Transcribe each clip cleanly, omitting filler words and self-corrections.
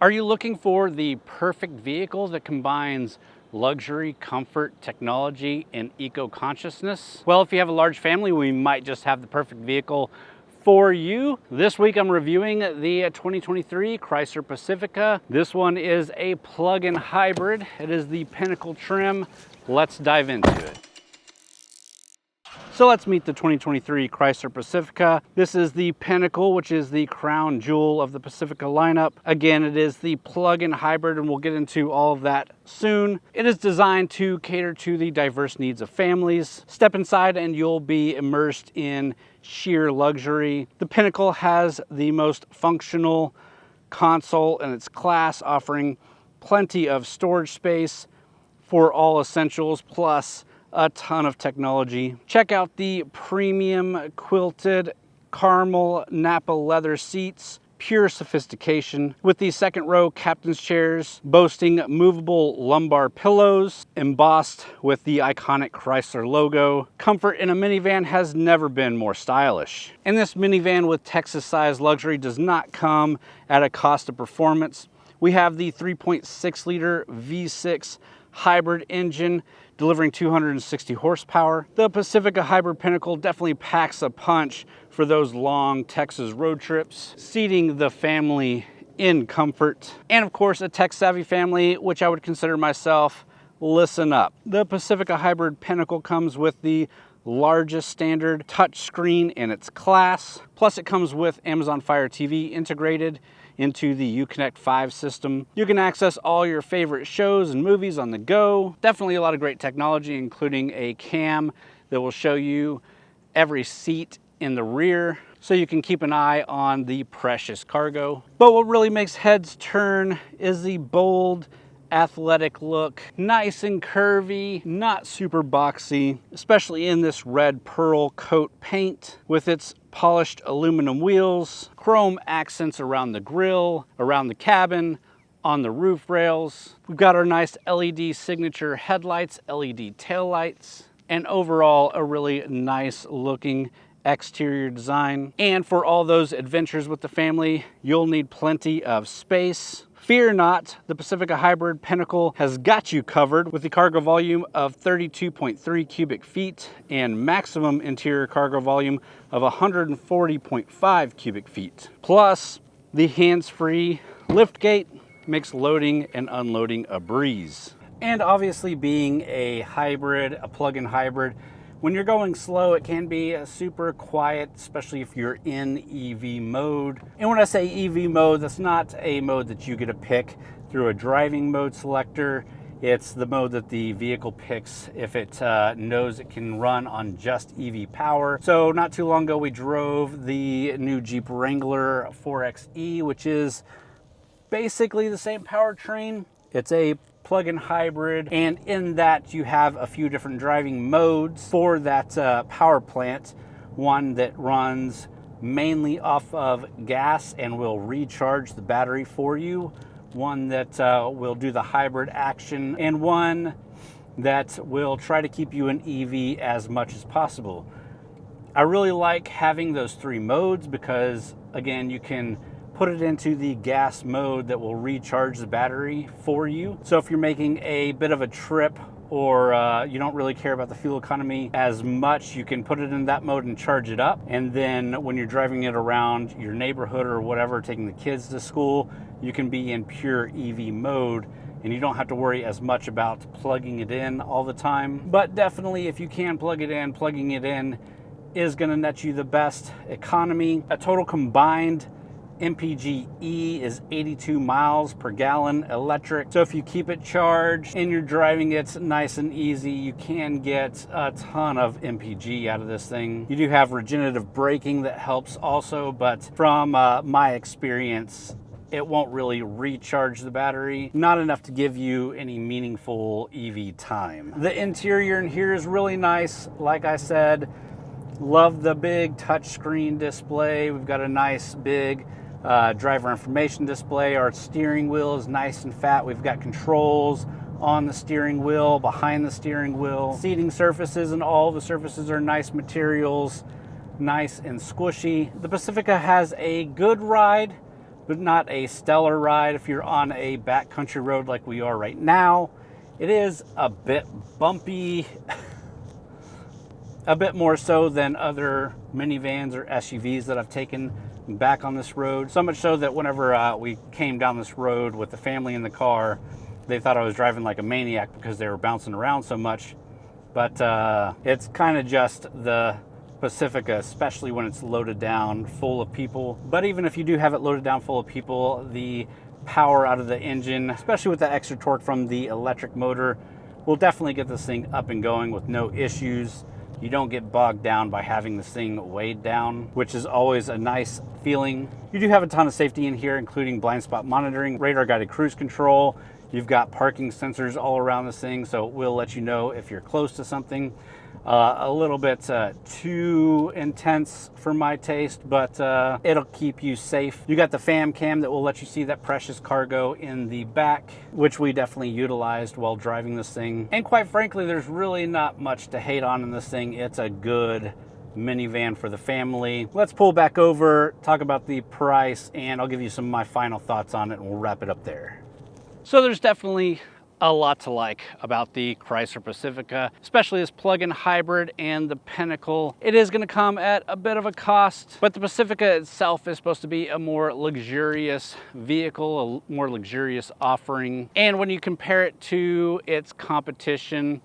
Are you looking for the perfect vehicle that combines luxury, comfort, technology, and eco-consciousness? Well, if you have a large family, we might just have the perfect vehicle for you. This week I'm reviewing the 2023 Chrysler Pacifica. This one is a plug-in hybrid. It is the Pinnacle trim. Let's dive into it. So let's meet the 2023 Chrysler Pacifica. This is the Pinnacle, which is the crown jewel of the Pacifica lineup. Again, it is the plug-in hybrid, and we'll get into all of that soon. It is designed to cater to the diverse needs of families. Step inside and you'll be immersed in sheer luxury. The Pinnacle has the most functional console in its class, offering plenty of storage space for all essentials, plus a ton of technology. Check out the premium quilted caramel Napa leather seats, pure sophistication, with the second row captain's chairs boasting movable lumbar pillows embossed with the iconic Chrysler logo. Comfort in a minivan has never been more stylish. And this minivan with Texas-sized luxury does not come at a cost of performance. We have the 3.6 liter V6 hybrid engine delivering 260 horsepower. The Pacifica Hybrid Pinnacle definitely packs a punch for those long Texas road trips, seating the family in comfort. And of course, a tech-savvy family, which I would consider myself. Listen up. The Pacifica Hybrid Pinnacle comes with the largest standard touchscreen in its class. Plus it comes with Amazon Fire TV integrated into the Uconnect 5 system. You can access all your favorite shows and movies on the go. Definitely a lot of great technology, including a cam that will show you every seat in the rear, so you can keep an eye on the precious cargo. But what really makes heads turn is the bold, athletic look. Nice and curvy, not super boxy, especially in this red pearl coat paint with its polished aluminum wheels, chrome accents around the grille, around the cabin, on the roof rails. We've got our nice LED signature headlights, LED taillights, and overall a really nice looking exterior design. And for all those adventures with the family, you'll need plenty of space. Fear not, the Pacifica Hybrid Pinnacle has got you covered with the cargo volume of 32.3 cubic feet and maximum interior cargo volume of 140.5 cubic feet. Plus, the hands-free liftgate makes loading and unloading a breeze. And obviously, being a hybrid, a plug-in hybrid, when you're going slow, it can be super quiet, especially if you're in EV mode. And when I say EV mode, that's not a mode that you get to pick through a driving mode selector. It's the mode that the vehicle picks if it knows it can run on just EV power. So not too long ago, we drove the new Jeep Wrangler 4xe, which is basically the same powertrain. It's a plug-in hybrid, and in that you have a few different driving modes for that power plant. One that runs mainly off of gas and will recharge the battery for you, one that will do the hybrid action, and one that will try to keep you in EV as much as possible. I really like having those three modes because, again, you can put it into the gas mode that will recharge the battery for you. So if you're making a bit of a trip or you don't really care about the fuel economy as much, you can put it in that mode and charge it up. And then when you're driving it around your neighborhood or whatever, taking the kids to school, you can be in pure EV mode and you don't have to worry as much about plugging it in all the time. But definitely, if you can plug it in, plugging it in is gonna net you the best economy. A total combined MPG is 82 miles per gallon electric. So if you keep it charged and you're driving it nice and easy, you can get a ton of MPG out of this thing. You do have regenerative braking that helps also, but from my experience, it won't really recharge the battery. Not enough to give you any meaningful EV time. The interior in here is really nice. Like I said, love the big touchscreen display. We've got a nice big driver information display. Our steering wheel is nice and fat. We've got controls on the steering wheel, behind the steering wheel. Seating surfaces and all the surfaces are nice materials, nice and squishy. The Pacifica has a good ride, but not a stellar ride if you're on a backcountry road like we are right now. It is a bit bumpy, a bit more so than other minivans or SUVs that I've taken back on this road. So much so that whenever we came down this road with the family in the car, they thought I was driving like a maniac because they were bouncing around so much. But it's kind of just the Pacifica, especially when it's loaded down full of people. But even if you do have it loaded down full of people, the power out of the engine, especially with the extra torque from the electric motor, will definitely get this thing up and going with no issues. You don't get bogged down by having this thing weighed down, which is always a nice feeling. You do have a ton of safety in here, including blind spot monitoring, radar guided cruise control. You've got parking sensors all around this thing, so it will let you know if you're close to something. A little bit too intense for my taste, but it'll keep you safe. You got the fam cam that will let you see that precious cargo in the back, which we definitely utilized while driving this thing. And quite frankly, there's really not much to hate on in this thing. It's a good minivan for the family. Let's pull back over, talk about the price, and I'll give you some of my final thoughts on it, and we'll wrap it up there. So there's definitely a lot to like about the Chrysler Pacifica, especially this plug-in hybrid and the Pinnacle. It is going to come at a bit of a cost, but the Pacifica itself is supposed to be a more luxurious vehicle, a more luxurious offering. And when you compare it to its competition,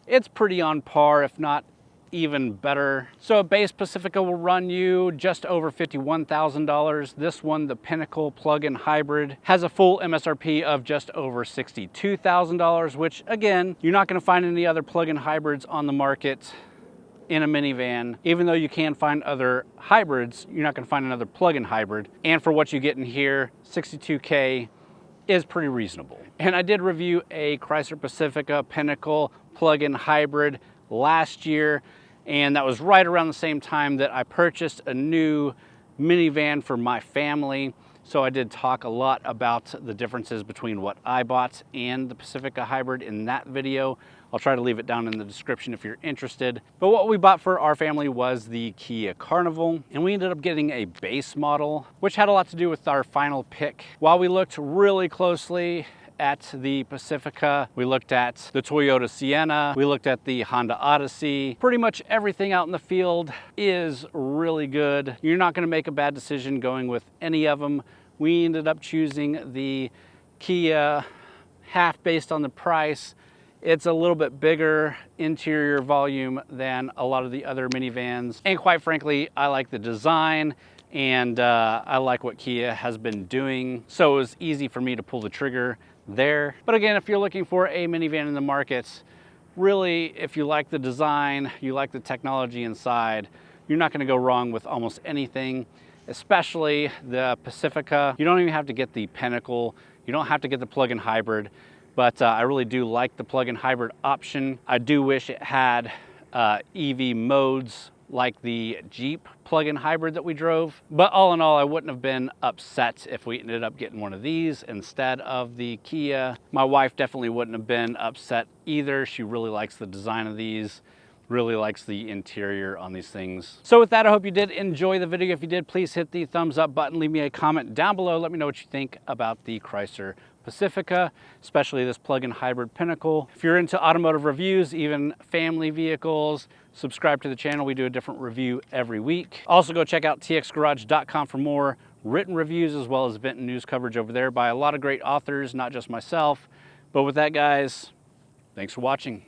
it's pretty on par, if not even better. So a base Pacifica will run you just over $51,000. This one, the Pinnacle plug-in hybrid, has a full MSRP of just over $62,000, which again, you're not gonna find any other plug-in hybrids on the market in a minivan. Even though you can find other hybrids, you're not gonna find another plug-in hybrid. And for what you get in here, $62K is pretty reasonable. And I did review a Chrysler Pacifica Pinnacle plug-in hybrid last year, and that was right around the same time that I purchased a new minivan for my family. So I did talk a lot about the differences between what I bought and the Pacifica Hybrid in that video. I'll try to leave it down in the description if you're interested. But what we bought for our family was the Kia Carnival, and we ended up getting a base model, which had a lot to do with our final pick. While we looked really closely at the Pacifica, we looked at the Toyota Sienna, we looked at the Honda Odyssey. Pretty much everything out in the field is really good. You're not gonna make a bad decision going with any of them. We ended up choosing the Kia, half based on the price. It's a little bit bigger interior volume than a lot of the other minivans. And quite frankly, I like the design, and I like what Kia has been doing. So it was easy for me to pull the trigger there. But again, if you're looking for a minivan in the market, really, if you like the design, you like the technology inside, you're not gonna go wrong with almost anything, especially the Pacifica. You don't even have to get the Pinnacle. You don't have to get the plug-in hybrid, but I really do like the plug-in hybrid option. I do wish it had EV modes like the Jeep plug-in hybrid that we drove. But all in all, I wouldn't have been upset if we ended up getting one of these instead of the Kia. My wife definitely wouldn't have been upset either. She really likes the design of these, really likes the interior on these things. So with that, I hope you did enjoy the video. If you did, please hit the thumbs up button. Leave me a comment down below. Let me know what you think about the Chrysler Pacifica, especially this plug-in hybrid Pinnacle. If you're into automotive reviews, even family vehicles, subscribe to the channel. We do a different review every week. Also go check out txgarage.com for more written reviews, as well as event and news coverage over there by a lot of great authors, not just myself. But with that, guys, thanks for watching.